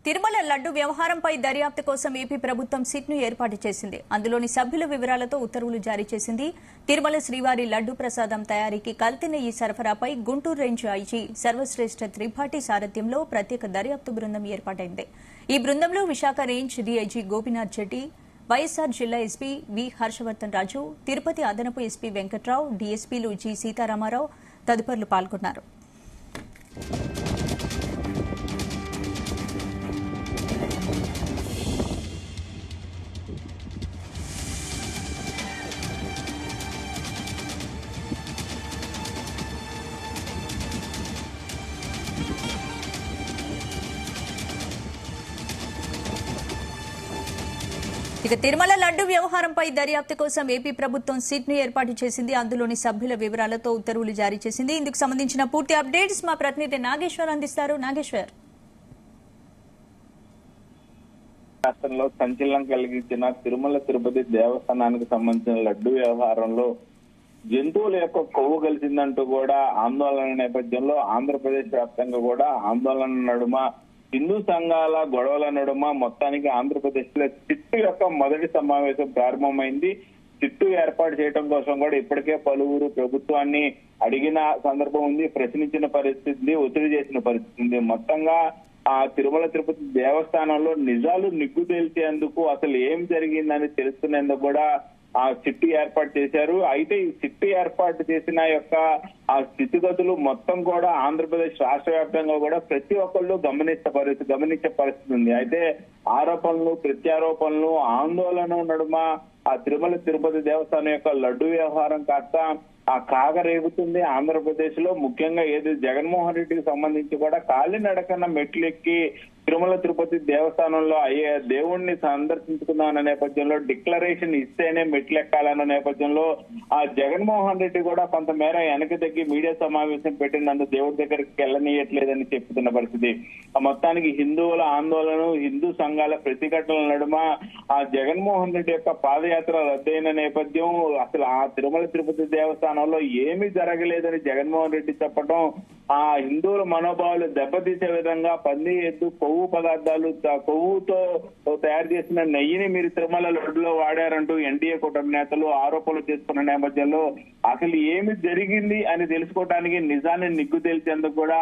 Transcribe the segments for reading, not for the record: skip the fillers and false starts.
తిరుమల లడ్డు వ్యవహారంపై దర్యాప్తు కోసం ఏపీ ప్రభుత్వం సిట్ను ఏర్పాటు చేసింది. అందులోని సభ్యుల వివరాలతో ఉత్తర్వులు జారీ చేసింది. తిరుమల శ్రీవారి లడ్డు ప్రసాదం తయారీకి కల్తీ నెయ్యి సరఫరాపై గుంటూరు రేంజ్ ఐజీ సర్వశ్రేష్ఠ త్రిపాఠి సారథ్యంలో ప్రత్యేక దర్యాప్తు బృందం ఏర్పాటైంది. ఈ బృందంలో విశాఖ రేంజ్ డీఐజీ గోపీనాథ్ చెట్టి, వైఎస్సార్ జిల్లా ఎస్పీ వి హర్షవర్ధన్ రాజు, తిరుపతి అదనపు ఎస్పీ వెంకట్రావు, డీఎస్పీలు జి సీతారామారావు తదితరులు పాల్గొన్నారు. ఇక తిరుమల లడ్డు వ్యవహారంపై దర్యాప్తు కోసం ఏపీ ప్రభుత్వం సిట్ను ఏర్పాటు చేసింది. అందులోని సభ్యుల వివరాలతో ఉత్తర్వులు జారీ చేసింది. ఇందుకు సంబంధించిన పూర్తి అప్డేట్స్ మా ప్రతినిధి నాగేశ్వర్ అందిస్తారు. నాగేశ్వర్, రాష్ట్రంలో సంచలనం కలిగించిన తిరుమల తిరుపతి దేవస్థానానికి సంబంధించిన లడ్డు వ్యవహారంలో జంతువుల యొక్క కొవ్వు కలిసిందంటూ కూడా ఆందోళన నేపథ్యంలో ఆంధ్రప్రదేశ్ వ్యాప్తంగా కూడా ఆందోళన నడుమ, హిందూ సంఘాల గొడవల నడుమ మొత్తానికి ఆంధ్రప్రదేశ్ లో సిట్టు యొక్క మొదటి సమావేశం ప్రారంభమైంది. సిట్టు ఏర్పాటు చేయడం కోసం కూడా ఇప్పటికే పలువురు ప్రభుత్వాన్ని అడిగిన సందర్భం ఉంది, ప్రశ్నించిన పరిస్థితి ఉంది, ఒత్తిడి చేసిన పరిస్థితి ఉంది. మొత్తంగా ఆ తిరుమల తిరుపతి దేవస్థానంలో నిజాలు నిగ్గు తేల్చేందుకు అసలు ఏం జరిగిందని తెలుసుకునేందుకు కూడా ఆ సిట్టు ఏర్పాటు చేశారు. అయితే ఈ సిట్టు ఏర్పాటు చేసిన యొక్క ఆ స్థితిగతులు మొత్తం కూడా ఆంధ్రప్రదేశ్ రాష్ట్ర వ్యాప్తంగా కూడా ప్రతి ఒక్కళ్ళు గమనించే పరిస్థితి ఉంది. అయితే ఆరోపణలు, ప్రత్యారోపణలు, ఆందోళన నడుమ ఆ తిరుమల తిరుపతి దేవస్థానం యొక్క లడ్డు వ్యవహారం కాస్త ఆ కాగరేగుతుంది ఆంధ్రప్రదేశ్ లో. ముఖ్యంగా ఏది జగన్మోహన్ రెడ్డికి సంబంధించి కూడా కాలినడకన మెట్లెక్కి తిరుమల తిరుపతి దేవస్థానంలో అయ్యే దేవుణ్ణి సందర్శించుకుందామన్న నేపథ్యంలో డిక్లరేషన్ ఇస్తేనే మెట్లెక్కాలన్న నేపథ్యంలో ఆ జగన్మోహన్ రెడ్డి కూడా కొంతమేర వెనక్కి తగ్గి మీడియా సమావేశం పెట్టినందుకు దేవుడి దగ్గరికి వెళ్ళనీయట్లేదని చెప్తున్న పరిస్థితి. మొత్తానికి హిందువుల ఆందోళన, హిందూ సంఘాల ప్రతిఘటనల నడుమ ఆ జగన్మోహన్ రెడ్డి యొక్క పాదయాత్ర రద్దయిన నేపథ్యం, అసలు ఆ తిరుమల తిరుపతి దేవస్థానంలో ఏమీ జరగలేదని జగన్మోహన్ రెడ్డి చెప్పడం ఆ హిందువుల మనోభావాలు దెబ్బతీసే విధంగా పంది ఎద్దు కొవ్వు పదార్థాలు, కొవ్వుతో తయారు చేసిన నెయ్యిని మీరు తిరుమల లడ్డులో వాడారంటూ ఎన్డీఏ కూటమి నేతలు ఆరోపణలు చేసుకున్న నేపథ్యంలో అసలు ఏమి జరిగింది అని తెలుసుకోవడానికి, నిజాన్ని నిగ్గు తేల్చేందుకు కూడా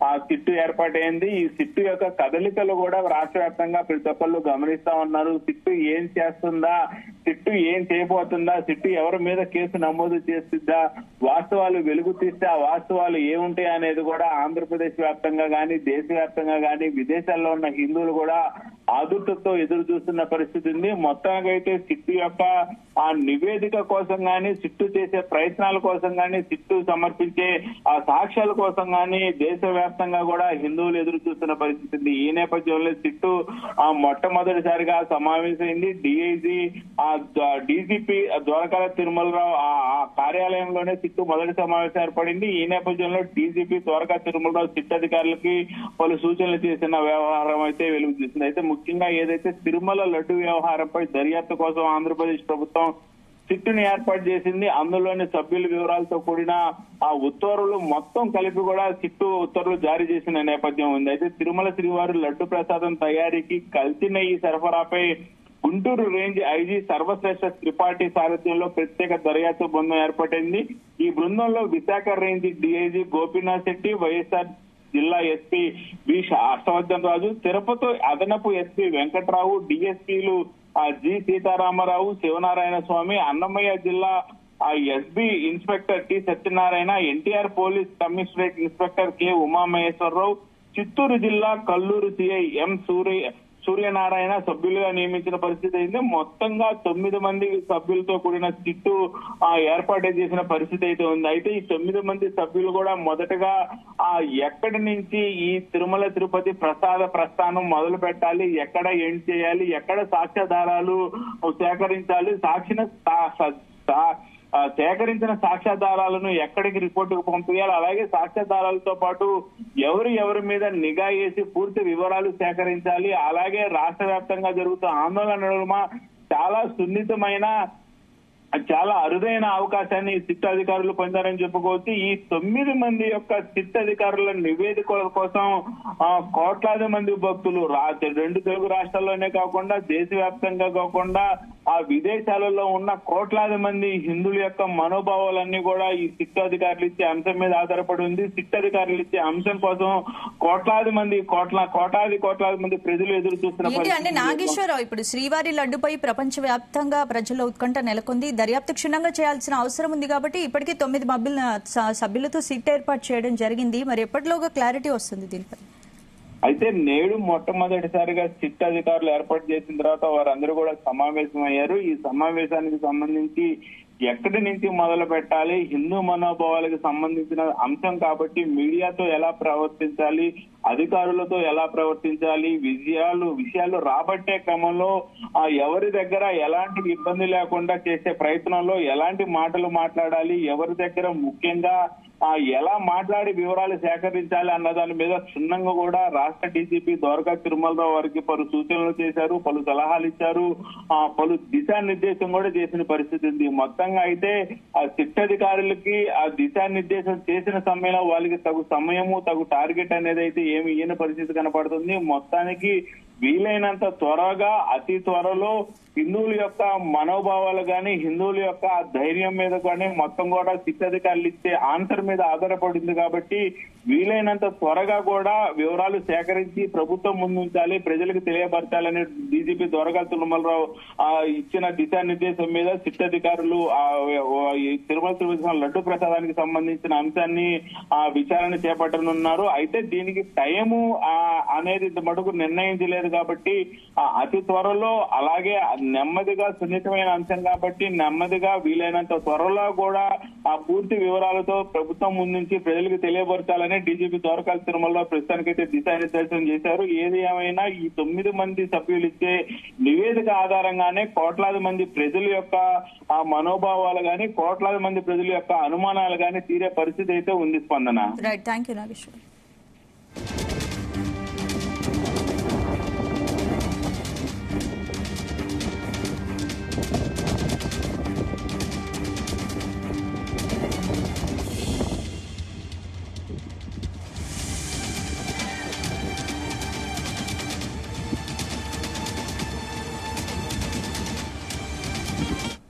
ఆ సిట్టు ఏర్పాటైంది. ఈ సిట్టు యొక్క కదలికలు కూడా రాష్ట్ర వ్యాప్తంగా ప్రతి ఒక్కళ్ళు గమనిస్తా ఉన్నారు. సిట్టు ఏం చేస్తుందా, సిట్టు ఏం చేయబోతుందా, సిట్టు ఎవరి మీద కేసు నమోదు చేస్తుందా, వాస్తవాలు వెలుగు తీస్తే ఆ వాస్తవాలు ఏముంటాయి అనేది కూడా ఆంధ్రప్రదేశ్ వ్యాప్తంగా గానీ, దేశవ్యాప్తంగా గానీ, విదేశాల్లో ఉన్న హిందువులు కూడా ఆదుర్తతో ఎదురు చూస్తున్న పరిస్థితి ఉంది. మొత్తానికైతే సిట్టు యొక్క ఆ నివేదిక కోసం గానీ, సిట్టు చేసే ప్రయత్నాల కోసం గానీ, సిట్టు సమర్పించే ఆ సాక్ష్యాల కోసం గానీ దేశవ్యాప్తంగా కూడా హిందువులు ఎదురు చూస్తున్న పరిస్థితి ఉంది. ఈ నేపథ్యంలో సిట్టు ఆ మొట్టమొదటిసారిగా సమావేశమైంది. డిఐజీ డీజీపీ ద్వారకాల తిరుమలరావు ఆ కార్యాలయంలోనే సిట్టు మొదటి సమావేశం ఏర్పడింది. ఈ నేపథ్యంలో డీజీపీ ద్వారకా తిరుమలరావు సిట్టు అధికారులకి పలు సూచనలు చేసిన వ్యవహారం అయితే వెలుగు చూసింది. అయితే ముఖ్యంగా ఏదైతే తిరుమల లడ్డు వ్యవహారంపై దర్యాప్తు కోసం ఆంధ్రప్రదేశ్ ప్రభుత్వం సిట్టుని ఏర్పాటు చేసింది. అందులోని సభ్యుల వివరాలతో కూడిన ఆ ఉత్తర్వులు మొత్తం కలిపి కూడా సిట్టు ఉత్తర్వులు జారీ చేసిన నేపథ్యం ఉంది. అయితే తిరుమల శ్రీవారి లడ్డు ప్రసాదం తయారీకి కల్తీ నెయ్యి సరఫరాపై గుంటూరు రేంజ్ ఐజీ సర్వశ్రేష్ఠ త్రిపాఠి సారథ్యంలో ప్రత్యేక దర్యాప్తు బృందం ఏర్పడింది. ఈ బృందంలో విశాఖ రేంజ్ డీఐజీ గోపీనాథ్ శెట్టి, వైఎస్ఆర్ జిల్లా ఎస్పీ వి హర్షవర్ధన్ రాజు, తిరుపతి అదనపు ఎస్పీ వెంకట్రావు, డిఎస్పీలు జి సీతారామారావు, శివనారాయణ స్వామి, అన్నమయ్య జిల్లా SB inspector T Satyanarayana, NTR police commissionerate inspector K Umamaheswararao, Chittoor జిల్లా కల్లూరు సిఐ ఎం సూర్యనారాయణ సభ్యులుగా నియమించిన పరిస్థితి అయింది. మొత్తంగా 9 మంది సభ్యులతో కూడిన సిట్టు ఏర్పాటు చేసిన పరిస్థితి అయితే ఉంది. అయితే ఈ 9 మంది సభ్యులు కూడా మొదటగా ఎక్కడి నుంచి ఈ తిరుమల తిరుపతి ప్రస్థానం మొదలు పెట్టాలి, ఎక్కడ ఏం చేయాలి, ఎక్కడ సాక్ష్యాధారాలు సేకరించాలి, సేకరించిన సాక్ష్యాధారాలను ఎక్కడికి రిపోర్టుకు పంపించాలి, అలాగే సాక్ష్యాధారాలతో పాటు ఎవరి మీద నిఘా వేసి పూర్తి వివరాలు సేకరించాలి, అలాగే రాష్ట్ర వ్యాప్తంగా జరుగుతున్న ఆందోళనలు చాలా సున్నితమైన చాలా అరుదైన అవకాశాన్ని సిట్ అధికారులు పొందారని చెప్పుకోవచ్చు. ఈ 9 మంది యొక్క సిట్ అధికారుల నివేదికల కోసం కోట్లాది మంది భక్తులు 2 తెలుగు రాష్ట్రాల్లోనే కాకుండా దేశవ్యాప్తంగా కాకుండా ఆ విదేశాలలో ఉన్న కోట్లాది మంది హిందువుల యొక్క మనోభావాలన్నీ కూడా ఈ సిట్ అధికారులు ఇచ్చే అంశం మీద ఆధారపడి ఉంది. సిట్ అధికారులు ఇచ్చే అంశం కోసం కోట్లాది మంది ప్రజలు ఎదురు చూస్తున్న అంటే నాగేశ్వరరావు, ఇప్పుడు శ్రీవారి లడ్డుపై ప్రపంచ వ్యాప్తంగా ప్రజల్లో ఉత్కంఠ నెలకొంది. దర్యాప్తు క్షుణ్ణంగా చేయాల్సిన అవసరం ఉంది కాబట్టి ఇప్పటికీ 9 సభ్యులతో సిట్ ఏర్పాటు చేయడం జరిగింది. మరి ఎప్పటిలోగా క్లారిటీ వస్తుంది దీనిపై? అయితే నేడు మొట్టమొదటిసారిగా సిట్ అధికారులు ఏర్పాటు చేసిన తర్వాత వారందరూ కూడా సమావేశమయ్యారు. ఈ సమావేశానికి సంబంధించి ఎక్కడి నుంచి మొదలు పెట్టాలి, హిందూ మనోభావాలకు సంబంధించిన అంశం కాబట్టి మీడియాతో ఎలా ప్రవర్తించాలి, అధికారులతో ఎలా ప్రవర్తించాలి, విషయాలు రాబట్టే క్రమంలో ఎవరి దగ్గర ఎలాంటి ఇబ్బంది లేకుండా చేసే ప్రయత్నంలో ఎలాంటి మాటలు మాట్లాడాలి, ఎవరి దగ్గర ముఖ్యంగా ఎలా మాట్లాడి వివరాలు సేకరించాలి అన్న దాని మీద క్షుణ్ణంగా కూడా రాష్ట్ర డీజీపీ ద్వారకా తిరుమలరావు వారికి పలు సూచనలు చేశారు, పలు సలహాలు ఇచ్చారు, పలు దిశానిర్దేశం కూడా చేసిన పరిస్థితి ఉంది. మొత్తంగా అయితే ఆ సిట్ అధికారులకి ఆ దిశానిర్దేశం చేసిన సమయంలో వాళ్ళకి తగు సమయము తగు టార్గెట్ అనేది అయితే ఏమి ఈయన పరిస్థితి కనపడుతుంది. మొత్తానికి వీలైనంత త్వరగా అతి త్వరలో హిందువుల యొక్క మనోభావాలు కానీ హిందువుల యొక్క ధైర్యం మీద కానీ మొత్తం కూడా సిట్ అధికారులు ఇచ్చే ఆన్సర్ మీద ఆధారపడింది కాబట్టి వీలైనంత త్వరగా కూడా వివరాలు సేకరించి ప్రభుత్వం ముందుంచాలి, ప్రజలకు తెలియపరచాలని డీజీపీ ద్వారకా తిరుమలరావు ఇచ్చిన దిశానిర్దేశం మీద సిట్ అధికారులు తిరుమల లడ్డు ప్రసాదానికి సంబంధించిన అంశాన్ని విచారణ చేపట్టనున్నారు. అయితే దీనికి టైము అనేది మటుకు నిర్ణయించలేదు కాబట్టి అతి త్వరలో అలాగే నెమ్మదిగా సున్నితమైన అంశం కాబట్టి నెమ్మదిగా వీలైనంత త్వరలో కూడా ఆ పూర్తి వివరాలతో ప్రభుత్వం ముందుంచి ప్రజలకు తెలియపరచాలని డీజీపీ ద్వారకా తిరుమలలో ప్రస్తుతానికైతే దిశానిర్దేశం చేశారు. ఏది ఏమైనా ఈ 9 మంది సభ్యులు ఇచ్చే నివేదిక ఆధారంగానే కోట్లాది మంది ప్రజల యొక్క ఆ మనోభావాలు గాని కోట్లాది మంది ప్రజల యొక్క అనుమానాలు గాని తీరే పరిస్థితి అయితే ఉంది. స్పందన. Right, thank you Nageshwar.